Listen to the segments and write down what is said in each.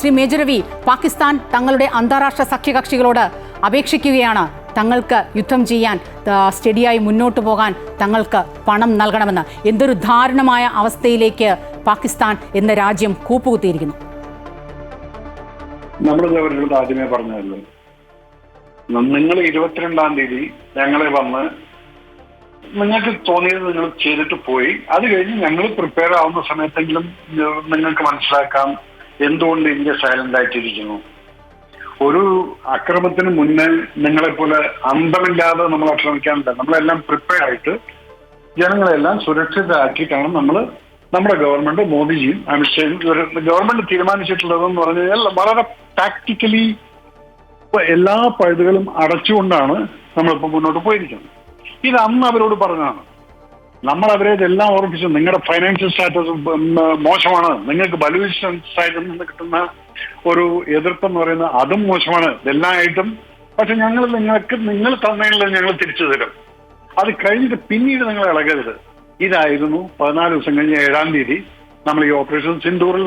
Shri major Ravi, Pakistan തങ്ങളുടെ അന്താരാഷ്ട്ര സഖ്യകക്ഷികളോട് അപേക്ഷിക്കുകയാണ് തങ്ങൾക്ക് യുദ്ധം ചെയ്യാൻ സ്റ്റഡിയായി മുന്നോട്ട് പോകാൻ തങ്ങൾക്ക് പണം നൽകണമെന്ന്. എന്തൊരു ദാരുണമായ അവസ്ഥയിലേക്ക് പാകിസ്ഥാൻ എന്ന രാജ്യം കൂപ്പുകുത്തിയിരിക്കുന്നു. നമ്മൾ ആദ്യമേ പറഞ്ഞല്ലോ, നിങ്ങൾ 22-ാം തീയതി ഞങ്ങളെ വന്ന് നിങ്ങൾക്ക് തോന്നിയത് നിങ്ങൾ ചെയ്തിട്ട് പോയി. അത് കഴിഞ്ഞ് ഞങ്ങൾ പ്രിപ്പയർ ആവുന്ന സമയത്തെങ്കിലും നിങ്ങൾക്ക് മനസ്സിലാക്കാം എന്തുകൊണ്ട് ഇന്ത്യ സൈലന്റ് ആയിട്ടിരിക്കുന്നു. ഒരു അക്രമത്തിന് മുന്നേ നിങ്ങളെപ്പോലെ അന്തമില്ലാതെ നമ്മൾ ആക്രമിക്കാനില്ല. നമ്മളെല്ലാം പ്രിപ്പയർ ആയിട്ട് ജനങ്ങളെല്ലാം സുരക്ഷിതരാക്കിയിട്ടാണ് നമ്മുടെ ഗവൺമെന്റ്, മോദിജിയും അമിത്ഷായും ഗവൺമെന്റ് തീരുമാനിച്ചിട്ടുള്ളതെന്ന് പറഞ്ഞു കഴിഞ്ഞാൽ വളരെ ടാക്ടിക്കലി എല്ലാ പഴുതുകളും അടച്ചുകൊണ്ടാണ് നമ്മളിപ്പോൾ മുന്നോട്ട് പോയിരിക്കുന്നത്. ഇത് അന്ന് അവരോട് പറഞ്ഞതാണ്. നമ്മൾ അവരെ ഇതെല്ലാം ഓർമ്മിപ്പിച്ചു. നിങ്ങളുടെ ഫൈനാൻഷ്യൽ സ്റ്റാറ്റസ് മോശമാണ്, നിങ്ങൾക്ക് ബലൂചിസ്ഥാൻ സൈഡിൽ നിന്ന് കിട്ടുന്ന ഒരു എതിർപ്പെന്ന് പറയുന്നത് അതും മോശമാണ്, ഇതെല്ലാമായിട്ടും. പക്ഷെ നിങ്ങൾ തന്നതിനുള്ള ഞങ്ങൾ തിരിച്ചു തരും. അത് കഴിഞ്ഞിട്ട് പിന്നീട് നിങ്ങൾ ഇളകരുത്. ഇതായിരുന്നു 14 ദിവസം കഴിഞ്ഞ് 7-ാം തീയതി നമ്മൾ ഈ ഓപ്പറേഷൻ സിന്ദൂറിൽ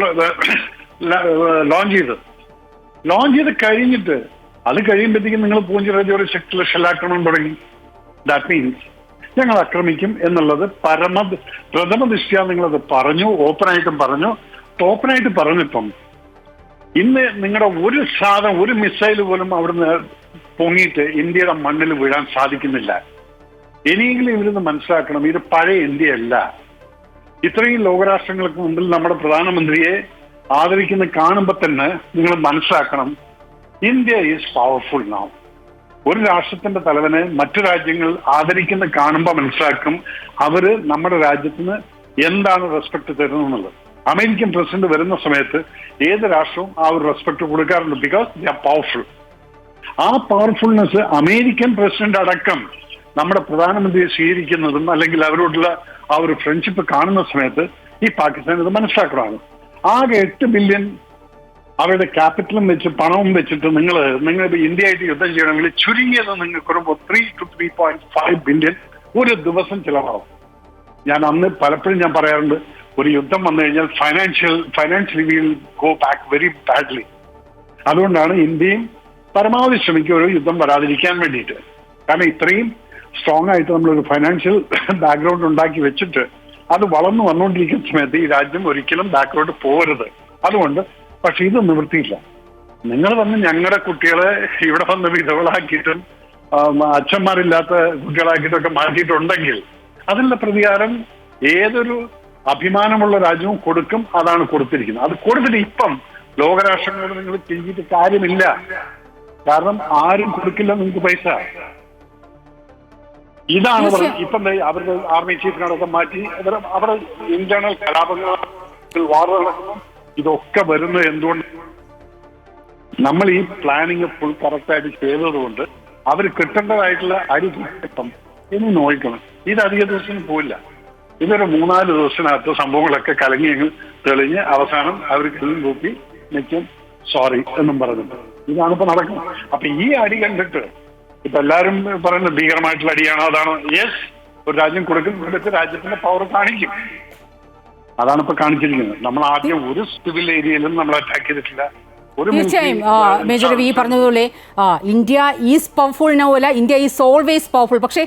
ലോഞ്ച് ചെയ്ത് കഴിഞ്ഞിട്ട് അത് കഴിയുമ്പോഴത്തേക്കും നിങ്ങൾ പൂഞ്ച് റജോറി സെക്ടറിൽ ഷെല്ലാക്രമണം തുടങ്ങി. ദാറ്റ് മീൻസ് ഞങ്ങൾ ആക്രമിക്കും എന്നുള്ളത് പ്രഥമ ദൃഷ്ട്യാ നിങ്ങളത് പറഞ്ഞു, ഓപ്പണായിട്ടും പറഞ്ഞു. ഓപ്പണായിട്ട് പറഞ്ഞിപ്പം ഇന്ന് നിങ്ങളുടെ ഒരു മിസൈൽ പോലും അവിടുന്ന് പൊങ്ങിയിട്ട് ഇന്ത്യയുടെ മണ്ണിൽ വീഴാൻ സാധിക്കുന്നില്ല. ഇനിയെങ്കിലും ഇവരൊന്ന് മനസ്സിലാക്കണം, ഇത് പഴയ ഇന്ത്യയല്ല. ഇത്രയും ലോകരാഷ്ട്രങ്ങൾക്ക് മുമ്പിൽ നമ്മുടെ പ്രധാനമന്ത്രിയെ ആദരിക്കുന്ന കാണുമ്പോൾ തന്നെ നിങ്ങൾ മനസ്സിലാക്കണം, ഇന്ത്യ ഈസ് പവർഫുൾ നൗ. ഒരു രാഷ്ട്രത്തിന്റെ തലവനെ മറ്റു രാജ്യങ്ങൾ ആദരിക്കുന്ന കാണുമ്പോൾ മനസ്സിലാക്കും അവര് നമ്മുടെ രാജ്യത്തിന് എന്താണ് റെസ്പെക്ട് തരുന്നത്. അമേരിക്കൻ പ്രസിഡന്റ് വരുന്ന സമയത്ത് ഏത് രാഷ്ട്രവും ആ ഒരു റെസ്പെക്ട് കൊടുക്കാറുണ്ട്. Because they are powerful. ആ പവർഫുൾനെസ് അമേരിക്കൻ പ്രസിഡന്റ് അടക്കം നമ്മുടെ പ്രധാനമന്ത്രിയെ സ്വീകരിക്കുന്നതും അല്ലെങ്കിൽ അവരോടുള്ള ആ ഒരു ഫ്രണ്ട്ഷിപ്പ് കാണുന്ന സമയത്ത് ഈ പാകിസ്ഥാൻ ഇത് മനസ്സിലാക്കണമാണ്. ആകെ 8 ബില്യൺ അവരുടെ ക്യാപിറ്റലും വെച്ച് പണവും വെച്ചിട്ട് നിങ്ങൾ ഇന്ത്യയായിട്ട് യുദ്ധം ചെയ്യണമെങ്കിൽ ചുരുങ്ങിയത് നിങ്ങൾക്ക് ഒരു 3 to 3.5 ബില്യൺ ഒരു ദിവസം ചിലവാകും. ഞാൻ അന്ന് പലപ്പോഴും പറയാറുണ്ട്, ഒരു യുദ്ധം വന്നു കഴിഞ്ഞാൽ financially will go back very badly. അതുകൊണ്ടാണ് ഇന്ത്യയും പരമാവധി ശ്രമിക്കുക ഒരു യുദ്ധം വരാതിരിക്കാൻ വേണ്ടിയിട്ട്. കാരണം ഇത്രയും സ്ട്രോങ് ആയിട്ട് നമ്മളൊരു ഫൈനാൻഷ്യൽ ബാക്ക്ഗ്രൗണ്ട് ഉണ്ടാക്കി വെച്ചിട്ട് അത് വളർന്നു വന്നുകൊണ്ടിരിക്കുന്ന സമയത്ത് ഈ രാജ്യം ഒരിക്കലും ബാക്ക്ഗ്രൗണ്ട് പോകരുത്. അതുകൊണ്ട് പക്ഷെ ഇത് നിവൃത്തിയില്ല. നിങ്ങൾ വന്ന് ഞങ്ങളുടെ കുട്ടികളെ ഇവിടെ വന്ന് വിധവളാക്കിയിട്ടും അച്ഛന്മാരില്ലാത്ത കുട്ടികളാക്കിയിട്ടൊക്കെ മാറ്റിയിട്ടുണ്ടെങ്കിൽ അതിനുള്ള പ്രതികാരം ഏതൊരു അഭിമാനമുള്ള രാജ്യവും കൊടുക്കും. അതാണ് കൊടുത്തിരിക്കുന്നത്. അത് കൊടുത്തിട്ട് ഇപ്പം ലോകരാഷ്ട്രങ്ങളോട് നിങ്ങൾ തിരിഞ്ഞിട്ട് കാര്യമില്ല. കാരണം ആരും കൊടുക്കില്ല നിങ്ങൾക്ക് പൈസ. ഇതാണ് ഇപ്പം അവരുടെ ആർമി ചീഫിനോടൊക്കെ മാറ്റി അവരുടെ ഇന്റേണൽ കലാപങ്ങൾ വാർ നടക്കുന്നു. ഇതൊക്കെ വരുന്നത് എന്തുകൊണ്ട്? നമ്മൾ ഈ പ്ലാനിങ് ഫുൾ കറക്റ്റായിട്ട് ചെയ്തതുകൊണ്ട് അവർ കിട്ടേണ്ടതായിട്ടുള്ള അരി കിട്ടും. ഇനി നോക്കണം, ഇത് അധിക ദിവസം പോയില്ല. ഇതൊരു 3-4 ദിവസത്തിനകത്ത് സംഭവങ്ങളൊക്കെ കലങ്ങിയെങ്കിൽ തെളിഞ്ഞ് അവസാനം അവർ കല്ലും കൂപ്പി നിൽക്കും സോറി എന്നും പറഞ്ഞിട്ട്. ഇതാണ് ഇപ്പൊ നടക്കുന്നത്. അപ്പൊ ഈ അടി കണ്ടിട്ട് ഇപ്പൊ എല്ലാവരും പറയുന്നത് ഭീകരമായിട്ടുള്ള അടിയാണോ അതാണോ? യെസ്, ഒരു രാജ്യം കൊടുക്കുന്നിടത്ത് രാജ്യത്തിന്റെ പവർ കാണിക്കും. അതാണ് ഇപ്പൊ കാണിച്ചിരിക്കുന്നത്. നമ്മൾ ആദ്യം ഒരു സിവിൽ ഏരിയയിലും നമ്മൾ അറ്റാക്ക് ചെയ്തിട്ടില്ല. തീർച്ചയായും മേജർ രവി പറഞ്ഞതുപോലെ India is powerful now, India is always powerful. പക്ഷേ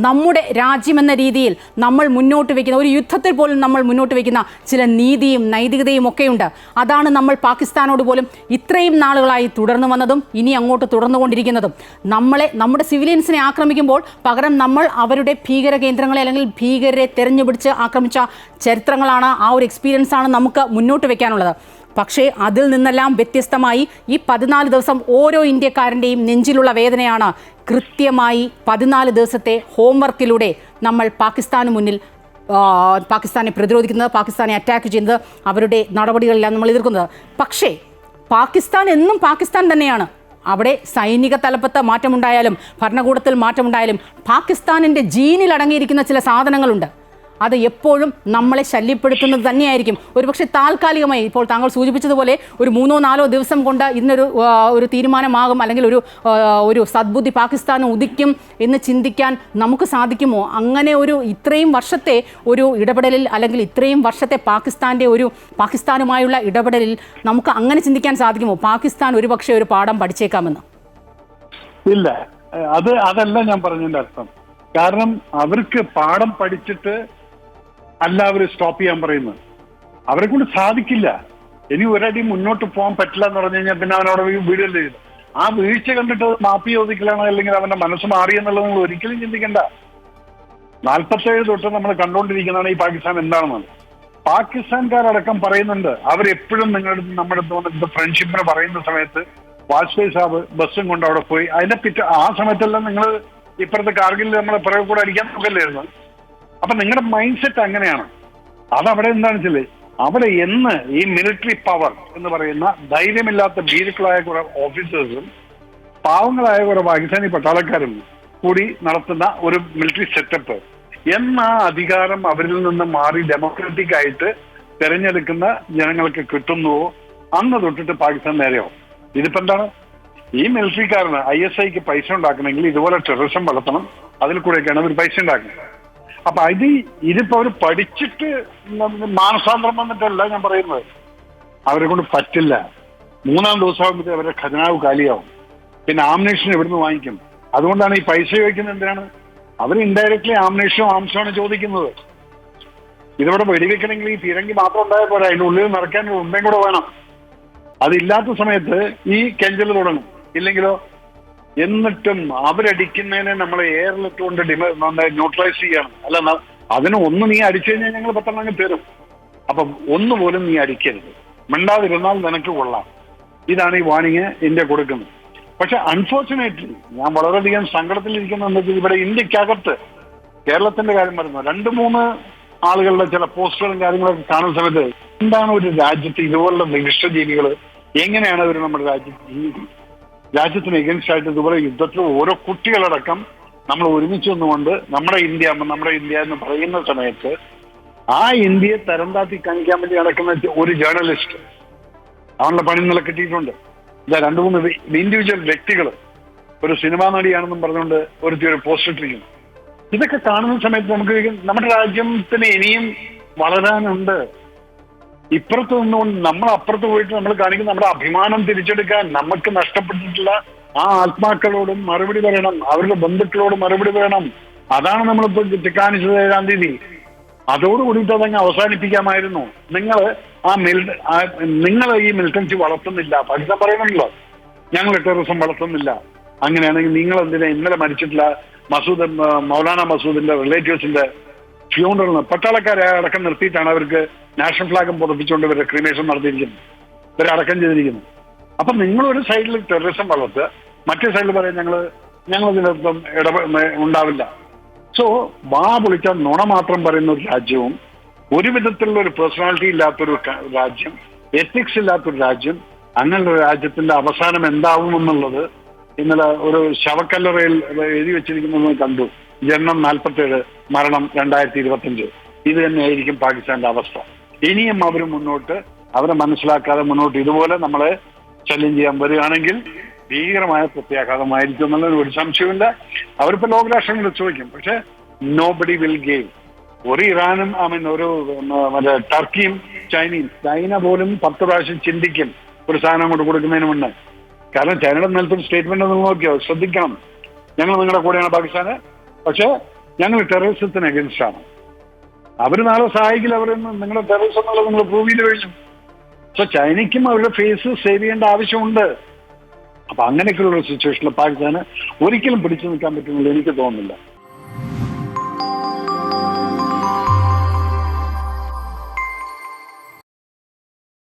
നമ്മുടെ രാജ്യമെന്ന രീതിയിൽ നമ്മൾ മുന്നോട്ട് വയ്ക്കുന്ന ഒരു യുദ്ധത്തിൽ പോലും നമ്മൾ മുന്നോട്ട് വയ്ക്കുന്ന ചില നീതിയും നൈതികതയും ഒക്കെയുണ്ട്. അതാണ് നമ്മൾ പാകിസ്ഥാനോട് പോലും ഇത്രയും നാളുകളായി തുടർന്നു വന്നതും ഇനി അങ്ങോട്ട് തുടർന്നുകൊണ്ടിരിക്കുന്നതും. നമ്മുടെ സിവിലിയൻസിനെ ആക്രമിക്കുമ്പോൾ പകരം നമ്മൾ അവരുടെ ഭീകര കേന്ദ്രങ്ങളെ അല്ലെങ്കിൽ ഭീകരരെ തെരഞ്ഞുപിടിച്ച് ആക്രമിച്ച ചരിത്രങ്ങളാണ്, ആ ഒരു എക്സ്പീരിയൻസ് ആണ് നമുക്ക് മുന്നോട്ട് വയ്ക്കാനുള്ളത്. പക്ഷേ അതിൽ നിന്നെല്ലാം വ്യത്യസ്തമായി ഈ 14 ദിവസം ഓരോ ഇന്ത്യക്കാരൻ്റെയും നെഞ്ചിലുള്ള വേദനയാണ് കൃത്യമായി 14 ദിവസത്തെ ഹോംവർക്കിലൂടെ നമ്മൾ പാകിസ്ഥാന് മുന്നിൽ പാകിസ്ഥാനെ പ്രതിരോധിക്കുന്നത്, പാകിസ്ഥാനെ അറ്റാക്ക് ചെയ്യുന്നത്, അവരുടെ നടപടികളെല്ലാം നമ്മൾ എതിർക്കുന്നത്. പക്ഷേ പാകിസ്ഥാൻ എന്നും പാകിസ്ഥാൻ തന്നെയാണ്. അവിടെ സൈനിക തലപ്പത്ത് മാറ്റമുണ്ടായാലും ഭരണകൂടത്തിൽ മാറ്റമുണ്ടായാലും പാകിസ്ഥാനിൻ്റെ ജീനിൽ അടങ്ങിയിരിക്കുന്ന ചില സാധനങ്ങളുണ്ട്. അത് എപ്പോഴും നമ്മളെ ശല്യപ്പെടുത്തുന്നത് തന്നെയായിരിക്കും. ഒരുപക്ഷെ താൽക്കാലികമായി ഇപ്പോൾ താങ്കൾ സൂചിപ്പിച്ചതുപോലെ ഒരു 3-4 ദിവസം കൊണ്ട് ഒരു തീരുമാനമാകും, അല്ലെങ്കിൽ ഒരു സദ്ബുദ്ധി പാകിസ്ഥാന് ഉദിക്കും എന്ന് ചിന്തിക്കാൻ നമുക്ക് സാധിക്കുമോ? അങ്ങനെ ഇത്രയും വർഷത്തെ ഒരു ഇടപെടലിൽ, അല്ലെങ്കിൽ ഇത്രയും വർഷത്തെ പാകിസ്ഥാനുമായുള്ള ഇടപെടലിൽ നമുക്ക് അങ്ങനെ ചിന്തിക്കാൻ സാധിക്കുമോ? പാകിസ്ഥാൻ ഒരുപക്ഷെ ഒരു പാഠം പഠിച്ചേക്കാമെന്ന്. ഇല്ല, അതല്ല ഞാൻ പറഞ്ഞതിന്റെ അർത്ഥം. കാരണം അവർക്ക് പാഠം പഠിച്ചിട്ട് അല്ല അവർ സ്റ്റോപ്പ് ചെയ്യാൻ പറയുന്നത്. അവരെ കൊണ്ട് സാധിക്കില്ല. ഇനി ഒരടി മുന്നോട്ട് പോകാൻ പറ്റില്ല എന്ന് പറഞ്ഞു കഴിഞ്ഞാൽ പിന്നെ അവനവിടെ വീഴല്ലേ ചെയ്തു. ആ വീഴ്ച കണ്ടിട്ട് മാപ്പി ചോദിക്കലാണോ അല്ലെങ്കിൽ അവന്റെ മനസ്സ് മാറിയെന്നുള്ളത് നമ്മൾ ഒരിക്കലും ചിന്തിക്കണ്ട. 47 തൊട്ട് നമ്മൾ കണ്ടുകൊണ്ടിരിക്കുന്നതാണ് ഈ പാകിസ്ഥാൻ എന്താണെന്നത്. പാകിസ്ഥാൻകാരടക്കം പറയുന്നുണ്ട്, അവരെപ്പോഴും നമ്മുടെ ഫ്രണ്ട്ഷിപ്പിന് പറയുന്ന സമയത്ത് വാജ്പേയി സാബ് ബസ്സും കൊണ്ട് അവിടെ പോയി. ആ സമയത്തെല്ലാം നിങ്ങൾ ഇപ്പുറത്തെ കാർഗിൽ നമ്മളെ പിറകെ കൂടെ അടിക്കാൻ നോക്കല്ലായിരുന്നു. അപ്പൊ നിങ്ങളുടെ മൈൻഡ് സെറ്റ് അങ്ങനെയാണ്. അതവിടെ എന്താണെന്ന് വെച്ചാല് അവിടെ എന്ന് ഈ മിലിറ്ററി പവർ എന്ന് പറയുന്ന ധൈര്യമില്ലാത്ത ഭീരുക്കളായ കുറെ ഓഫീസേഴ്സും പാവങ്ങളായ കുറെ പാകിസ്ഥാനി പട്ടാളക്കാരും കൂടി നടത്തുന്ന ഒരു മിലിറ്ററി സെറ്റപ്പ് എന്ന അധികാരം അവരിൽ നിന്ന് മാറി ഡെമോക്രാറ്റിക് ആയിട്ട് തെരഞ്ഞെടുക്കുന്ന ജനങ്ങൾക്ക് കിട്ടുന്നുവോ അന്ന് തൊട്ടിട്ട് പാകിസ്ഥാൻ നേരെയാവും. ഇതിപ്പോ എന്താണ്, ഈ മിലിറ്ററിക്കാരന് ISIക്ക് പൈസ ഉണ്ടാക്കണമെങ്കിൽ ഇതുപോലെ ടെററിസം വളർത്തണം, അതിൽ കൂടെയൊക്കെയാണ് അവർ പൈസ ഉണ്ടാക്കുന്നത്. അപ്പൊ ഇതിപ്പോ അവർ പഠിച്ചിട്ട് മാനസാന്തരം വന്നിട്ടല്ല ഞാൻ പറയുന്നത്. അവരെ കൊണ്ട് പറ്റില്ല. 3-ാം ദിവസമാകുമ്പോഴേ അവരുടെ ഖജനാവ് കാലിയാവും. പിന്നെ ആംനേഷൻ എവിടുന്ന് വാങ്ങിക്കും? അതുകൊണ്ടാണ് ഈ പൈസ ചോദിക്കുന്നത്. എന്തിനാണ്? അവർ ഇൻഡയറക്ട്ലി ആംശമാണ് ചോദിക്കുന്നത്. ഇതിവിടെ വെടിവെക്കണമെങ്കിൽ ഈ ഫിരങ്കി മാത്രം ഉണ്ടായാൽ പോരാ, അതിന്റെ ഉള്ളിൽ നിറയ്ക്കാൻ ഉണ്ടയും കൂടെ വേണം. അതില്ലാത്ത സമയത്ത് ഈ കെഞ്ചൽ തുടങ്ങും. ഇല്ലെങ്കിലോ എന്നിട്ടും അവരടിക്കുന്നതിനെ നമ്മൾ എയറിലിട്ടുകൊണ്ട് ന്യൂട്രലൈസ് ചെയ്യണം. അല്ല, അതിന് നീ അടിച്ചു കഴിഞ്ഞാൽ ഞങ്ങൾ 10 അങ്ങ് തരും. അപ്പം ഒന്നുപോലും നീ അടിക്കരുത്, മിണ്ടാതിരുന്നാൽ നിനക്ക് കൊള്ളാം. ഇതാണ് ഈ വാണിങ് ഇന്ത്യ കൊടുക്കുന്നത്. പക്ഷെ അൺഫോർച്ചുനേറ്റ്ലി ഞാൻ വളരെയധികം സങ്കടത്തിലിരിക്കുന്ന ഇവിടെ ഇന്ത്യക്കകത്ത് കേരളത്തിന്റെ കാര്യം പറയുന്നു. 2-3 ആളുകളുടെ ചില പോസ്റ്ററുകളും കാര്യങ്ങളൊക്കെ കാണുന്ന സമയത്ത് എന്താണ് ഒരു രാജ്യത്ത് ഇതുപോലുള്ള നികൃഷ്ടജീവികൾ എങ്ങനെയാണ് അവർ നമ്മുടെ രാജ്യത്തിന് എഗൻസ്റ്റ് ആയിട്ട് ഇതുപോലെ യുദ്ധത്തിൽ ഓരോ കുട്ടികളടക്കം നമ്മൾ ഒരുമിച്ച് നിന്നുകൊണ്ട് നമ്മുടെ ഇന്ത്യ എന്ന് പറയുന്ന സമയത്ത് ആ ഇന്ത്യയെ തരം താത്തി കാണിക്കാൻ വേണ്ടി നടക്കുന്ന ഒരു ജേർണലിസ്റ്റ് അവളുടെ പണി നില കിട്ടിയിട്ടുണ്ട്. 2-3 ഇൻഡിവിജ്വൽ വ്യക്തികൾ ഒരു സിനിമാ നടിയാണെന്നും പറഞ്ഞുകൊണ്ട് ഒരു പോസ്റ്റ് ഇട്ടിരിക്കുന്നു. ഇതൊക്കെ കാണുന്ന സമയത്ത് നമുക്ക് നമ്മുടെ രാജ്യത്തിന് ഇനിയും വളരാനുണ്ട്. ഇപ്പുറത്ത് നിന്നുകൊണ്ട് നമ്മൾ അപ്പുറത്ത് പോയിട്ട് നമ്മൾ കാണിക്കുന്ന നമ്മുടെ അഭിമാനം തിരിച്ചെടുക്കാൻ നമുക്ക് നഷ്ടപ്പെട്ടിട്ടുള്ള ആ ആത്മാക്കളോടും മറുപടി പറയണം, അവരുടെ ബന്ധുക്കളോടും മറുപടി പറയണം. അതാണ് നമ്മളിപ്പോ കാണിച്ചത് 7-ാം തീയതി. അതോടുകൂടിയിട്ട് അതങ്ങ് അവസാനിപ്പിക്കാമായിരുന്നു. നിങ്ങൾ ഈ മിലിറ്റൻസി വളർത്തുന്നില്ല. പാകിസ്ഥാൻ പറയുന്നുണ്ടല്ലോ ഞങ്ങൾ ടെററിസം വളർത്തുന്നില്ല. അങ്ങനെയാണെങ്കിൽ നിങ്ങൾ എന്തിനാ ഇന്നലെ മരിച്ചിട്ടുള്ള മൗലാന മസൂദിന്റെ റിലേറ്റീവ്സിന്റെ ഫ്യൂണറലിന് പട്ടാളക്കാരെ അടക്കം നിർത്തിയിട്ടാണ് അവർക്ക് നാഷണൽ ഫ്ലാഗും പുറപ്പിച്ചുകൊണ്ട് ഇവരുടെ ക്രിമേഷൻ നടത്തിയിരിക്കുന്നത്, ഇവരെ അടക്കം ചെയ്തിരിക്കുന്നു. അപ്പൊ നിങ്ങളൊരു സൈഡിൽ ടെററിസം വളർത്തുക, മറ്റേ സൈഡിൽ പറയാം ഞങ്ങളിതിനൊപ്പം ഉണ്ടാവില്ല. സോ പൊളിച്ച നുണ മാത്രം പറയുന്ന ഒരു രാജ്യവും ഒരു വിധത്തിലുള്ള ഒരു പേഴ്സണാലിറ്റി ഇല്ലാത്തൊരു രാജ്യം, എത്തിക്സ് ഇല്ലാത്തൊരു രാജ്യം, അങ്ങനെയുള്ള രാജ്യത്തിന്റെ അവസാനം എന്താവും എന്നുള്ളത് ഇന്നലെ ഒരു ശവക്കല്ലറയിൽ എഴുതി വെച്ചിരിക്കുന്നത് കണ്ടു. ജനനം 47, മരണം 2025. ഇത് തന്നെയായിരിക്കും പാകിസ്ഥാന്റെ അവസ്ഥ. ഇനിയും അവർ അവരെ മനസ്സിലാക്കാതെ മുന്നോട്ട് ഇതുപോലെ നമ്മളെ ശല്യം ചെയ്യാൻ വരികയാണെങ്കിൽ ഭീകരമായ പ്രത്യാഘാതമായിരിക്കും എന്നുള്ളത് ഒരു സംശയമില്ല. അവരിപ്പോ ലോകരാഷ്ട്രങ്ങൾ ചോദിക്കും, പക്ഷെ നോബഡി വിൽ ഗേവ്. ഒരു ഇറാനും ഒരു ടർക്കിയും ചൈന പോലും 10 പ്രാവശ്യം ചിന്തിക്കും ഒരു സാധനം കൊണ്ട് കൊടുക്കുന്നതിന് മുന്നേ. കാരണം ചൈനയുടെ നിലത്തൊരു സ്റ്റേറ്റ്മെന്റ് നിങ്ങൾ നോക്കിയോ, ശ്രദ്ധിക്കണം, ഞങ്ങൾ നിങ്ങളുടെ കൂടെയാണ് പാകിസ്ഥാന്, പക്ഷെ ഞങ്ങൾ ടെററിസത്തിന് അഗൻസ്റ്റ് ആണ്. അവർ നാളെ സഹായിക്കില്ല. അവർ നിങ്ങളുടെ ടെററിസം എന്നുള്ളത് നിങ്ങൾ പ്രൂവ് ചെയ്ത് കഴിഞ്ഞു. സോ ചൈനയ്ക്കും അവരുടെ ഫേസ് സേവ് ചെയ്യേണ്ട ആവശ്യമുണ്ട്. അപ്പൊ അങ്ങനെയൊക്കെയുള്ള സിറ്റുവേഷനിൽ പാകിസ്ഥാന് ഒരിക്കലും പിടിച്ചു നിൽക്കാൻ പറ്റുന്നില്ല എനിക്ക് തോന്നുന്നില്ല.